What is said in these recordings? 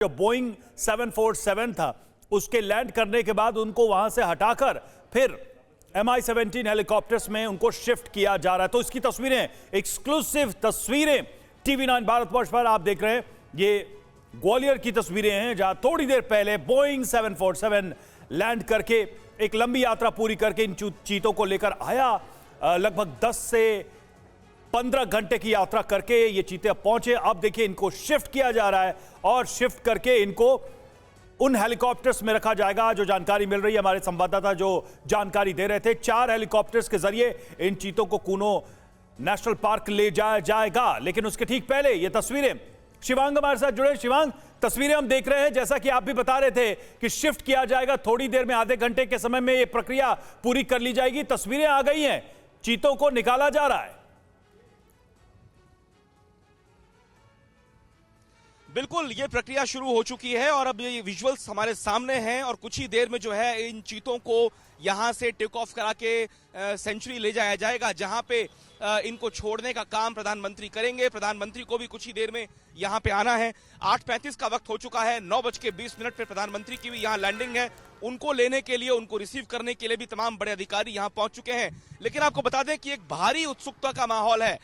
जो बोइंग 747 था उसके लैंड करने के बाद उनको वहां से हटाकर फिर MI-17 हेलीकॉप्टर्स में उनको शिफ्ट किया जा रहा है। तो इसकी तस्वीरें, एक्सक्लूसिव तस्वीरें TV9 भारतवर्ष पर आप देख रहे हैं। ये ग्वालियर की तस्वीरें हैं जहां थोड़ी देर पहले बोइंग 747 लैंड करके एक लंबी यात्रा पूरी करके इन चीतों को लेकर आया। लगभग 10 से 15 घंटे की यात्रा करके ये चीते पहुंचे। अब देखिए इनको शिफ्ट किया जा रहा है और शिफ्ट करके इनको उन हेलीकॉप्टर्स में रखा जाएगा। जो जानकारी मिल रही है, हमारे संवाददाता जो जानकारी दे रहे थे, 4 हेलीकॉप्टर्स के जरिए इन चीतों को कूनो नेशनल पार्क ले जाया जाएगा। लेकिन उसके ठीक पहले ये तस्वीरें, शिवांग हमारे साथ जुड़े। शिवांग, तस्वीरें हम देख रहे हैं, जैसा कि आप भी बता रहे थे कि शिफ्ट किया जाएगा थोड़ी देर में, आधे घंटे के समय में ये प्रक्रिया पूरी कर ली जाएगी। तस्वीरें आ गई हैं, चीतों को निकाला जा रहा है। बिल्कुल, ये प्रक्रिया शुरू हो चुकी है और अब ये विजुअल्स हमारे सामने हैं और कुछ ही देर में जो है इन चीतों को यहां से टेक ऑफ करा के सेंचुरी ले जाया जाएगा, जहां पे इनको छोड़ने का काम प्रधानमंत्री करेंगे। प्रधानमंत्री को भी कुछ ही देर में यहां पे आना है। 8:35 का वक्त हो चुका है, 9:20 पे प्रधानमंत्री की भी यहां लैंडिंग है। उनको लेने के लिए, उनको रिसीव करने के लिए भी तमाम बड़े अधिकारी यहां पहुंच चुके हैं। लेकिन आपको बता दें कि एक भारी उत्सुकता का माहौल है,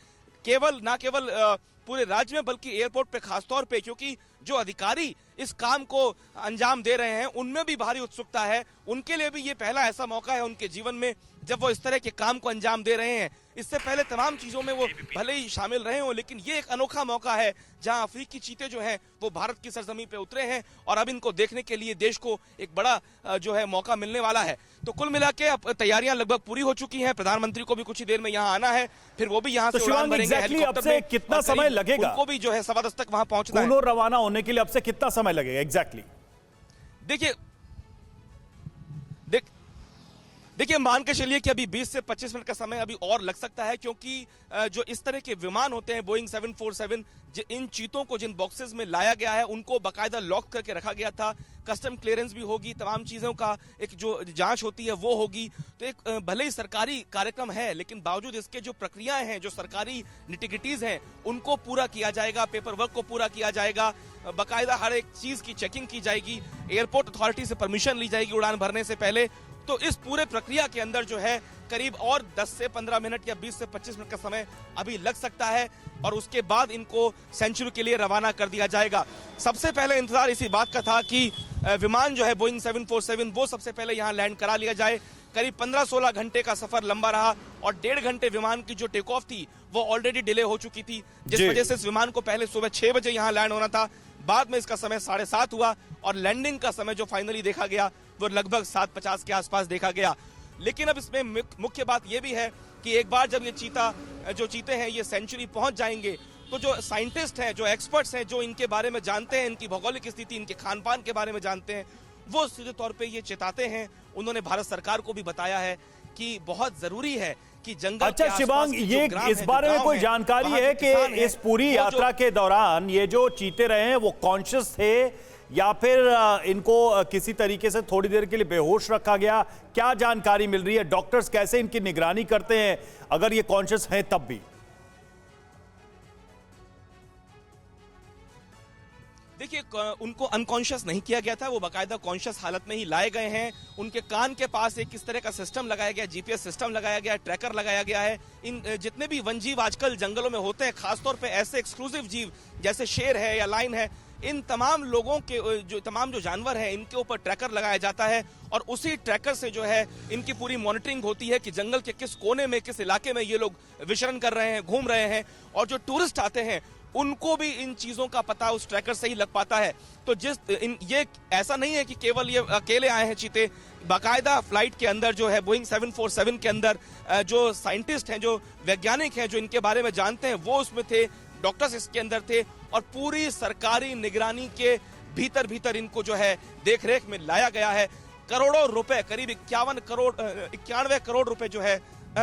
ना केवल पूरे राज्य में बल्कि एयरपोर्ट पे खासतौर पे, क्योंकि जो अधिकारी इस काम को अंजाम दे रहे हैं उनमें भी भारी उत्सुकता है। उनके लिए भी ये पहला ऐसा मौका है उनके जीवन में जब वो इस तरह के काम को अंजाम दे रहे हैं। इससे पहले तमाम चीजों में वो भले ही शामिल रहे हो, लेकिन ये एक अनोखा मौका है जहां अफ्रीकी चीते जो हैं वो भारत की सरजमीन पे उतरे हैं और अब इनको देखने के लिए देश को एक बड़ा जो है मौका मिलने वाला है। तो कुल मिला के अब तैयारियां लगभग पूरी हो चुकी हैं। प्रधानमंत्री को भी कुछ ही देर में यहाँ आना है, फिर वो भी यहाँ से उड़ान भरेंगे हेलीकॉप्टर में। कितना समय लगेगा उनको भी जो है 10:15 तक वहां पहुंचना है। रवाना होने के लिए अब से कितना समय लगेगा एग्जैक्टली? देखिए मान के चलिए कि अभी 20 से 25 मिनट का समय अभी और लग सकता है, क्योंकि जो इस तरह के विमान होते हैं बोइंग 747, इन चीतों को जिन बॉक्सेस में लाया गया है उनको बाकायदा लॉक करके रखा गया था। कस्टम क्लियरेंस भी होगी, तमाम चीजों का एक जो जांच होती है वो होगी। तो एक भले ही सरकारी कार्यक्रम है, लेकिन बावजूद इसके जो प्रक्रियाएं हैं, जो सरकारी निटिग्रिटीज हैं, उनको पूरा किया जाएगा, पेपर वर्क को पूरा किया जाएगा, बाकायदा हर एक चीज की चेकिंग की जाएगी, एयरपोर्ट अथॉरिटी से परमिशन ली जाएगी उड़ान भरने से पहले। तो इस पूरे प्रक्रिया के अंदर जो है करीब और 10 से 15 मिनट या 20 से 25 मिनट का समय अभी लग सकता है और उसके बाद इनको सेंचुरी के लिए रवाना कर दिया जाएगा। सबसे पहले इंतजार इसी बात का था कि विमान जो है बोइंग 747 वो सबसे पहले यहाँ लैंड करा लिया जाए। करीब 15-16 घंटे का सफर लंबा रहा और 1.5 घंटे विमान की जो टेक ऑफ थी वो ऑलरेडी डिले हो चुकी थी, जिस वजह से इस विमान को पहले सुबह 6 बजे यहाँ लैंड होना था। बाद में इसका समय 7:30 हुआ और लैंडिंग का समय जो फाइनली देखा गया वो लगभग 7:50 के आसपास देखा गया। लेकिन अब इसमें मुख्य बात यह भी है कि एक बार जब ये चीते हैं ये सेंचुरी पहुंच जाएंगे तो जो साइंटिस्ट हैं, जो एक्सपर्ट्स हैं, जो इनके बारे में जानते हैं, इनकी भौगोलिक स्थिति, इनके खान पान के बारे में जानते हैं, वो सीधे तौर पे ये चेताते हैं। उन्होंने भारत सरकार को भी बताया है कि बहुत जरूरी है कि जंगल अच्छा शिवांग, ये इस बारे में कोई जानकारी है कि इस पूरी यात्रा के दौरान ये जो चीते रहे हैं वो कॉन्शियस थे या फिर इनको किसी तरीके से थोड़ी देर के लिए बेहोश रखा गया? क्या जानकारी मिल रही है? डॉक्टर्स कैसे इनकी निगरानी करते हैं अगर ये कॉन्शियस हैं तब भी? देखिए, उनको अनकॉन्शियस नहीं किया गया था, वो बाकायदा कॉन्शियस हालत में ही लाए गए हैं। उनके कान के पास एक किस तरह का सिस्टम लगाया गया, जीपीएस सिस्टम लगाया गया, ट्रैकर लगाया गया है। इन जितने भी वन जीव आजकल जंगलों में होते हैं, खासतौर पे ऐसे एक्सक्लूसिव जीव जैसे शेर है या लाइन है, इन तमाम लोगों के जो जानवर हैं इनके ऊपर ट्रैकर लगाया जाता है और उसी ट्रैकर से जो है इनकी पूरी मॉनिटरिंग होती है कि जंगल के किस कोने में, किस इलाके में ये लोग विचरण कर रहे हैं, घूम रहे हैं। और जो टूरिस्ट आते हैं उनको भी इन चीजों का पता उस ट्रैकर से ही लग पाता है। तो ये ऐसा नहीं है कि केवल ये अकेले आए हैं चीते, बाकायदा फ्लाइट के अंदर जो है बोइंग 747 के अंदर जो साइंटिस्ट हैं, जो वैज्ञानिक हैं, जो इनके बारे में जानते हैं, वो उसमें थे, डॉक्टर्स इसके अंदर थे और पूरी सरकारी निगरानी के भीतर इनको जो है देखरेख में लाया गया है। करोड़ों रुपए, करीब 91 करोड़ रुपए जो है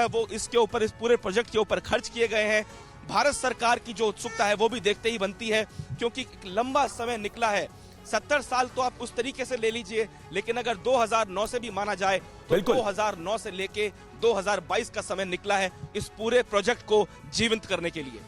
वो इसके ऊपर, इस पूरे प्रोजेक्ट के ऊपर खर्च किए गए हैं। भारत सरकार की जो उत्सुकता है वो भी देखते ही बनती है, क्योंकि लंबा समय निकला है। 70 साल तो आप उस तरीके से ले लीजिए, लेकिन अगर 2009 से भी माना जाए तो 2009 से लेके 2022 का समय निकला है इस पूरे प्रोजेक्ट को जीवंत करने के लिए।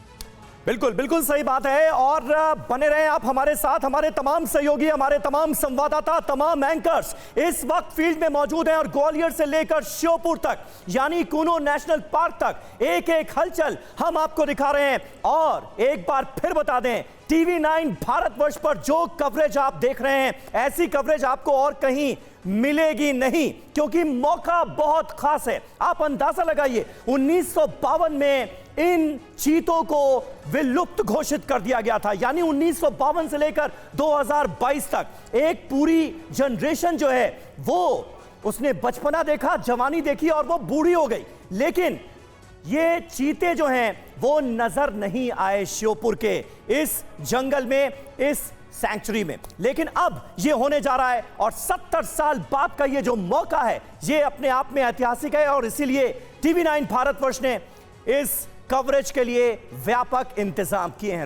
बिल्कुल बिल्कुल सही बात है। और बने रहें आप हमारे साथ, हमारे तमाम सहयोगी, हमारे तमाम संवाददाता, तमाम एंकर्स इस वक्त फील्ड में मौजूद हैं और ग्वालियर से लेकर श्योपुर तक यानी कूनो नेशनल पार्क तक एक एक हलचल हम आपको दिखा रहे हैं। और एक बार फिर बता दें, टीवी 9 भारतवर्ष पर जो कवरेज आप देख रहे हैं, ऐसी कवरेज आपको और कहीं मिलेगी नहीं, क्योंकि मौका बहुत खास है। आप अंदाजा लगाइए, 1952 में इन चीतों को विलुप्त घोषित कर दिया गया था, यानी 1952 से लेकर 2022 तक एक पूरी जनरेशन जो है वो उसने बचपना देखा, जवानी देखी और वो बूढ़ी हो गई। लेकिन ये चीते जो हैं वो नजर नहीं आए श्योपुर के इस जंगल में, इस सैंक्चुरी में। लेकिन अब ये होने जा रहा है और 70 साल बाद का ये जो मौका है ये अपने आप में ऐतिहासिक है। और इसीलिए टीवी 9 भारतवर्ष ने इस कवरेज के लिए व्यापक इंतजाम किए हैं।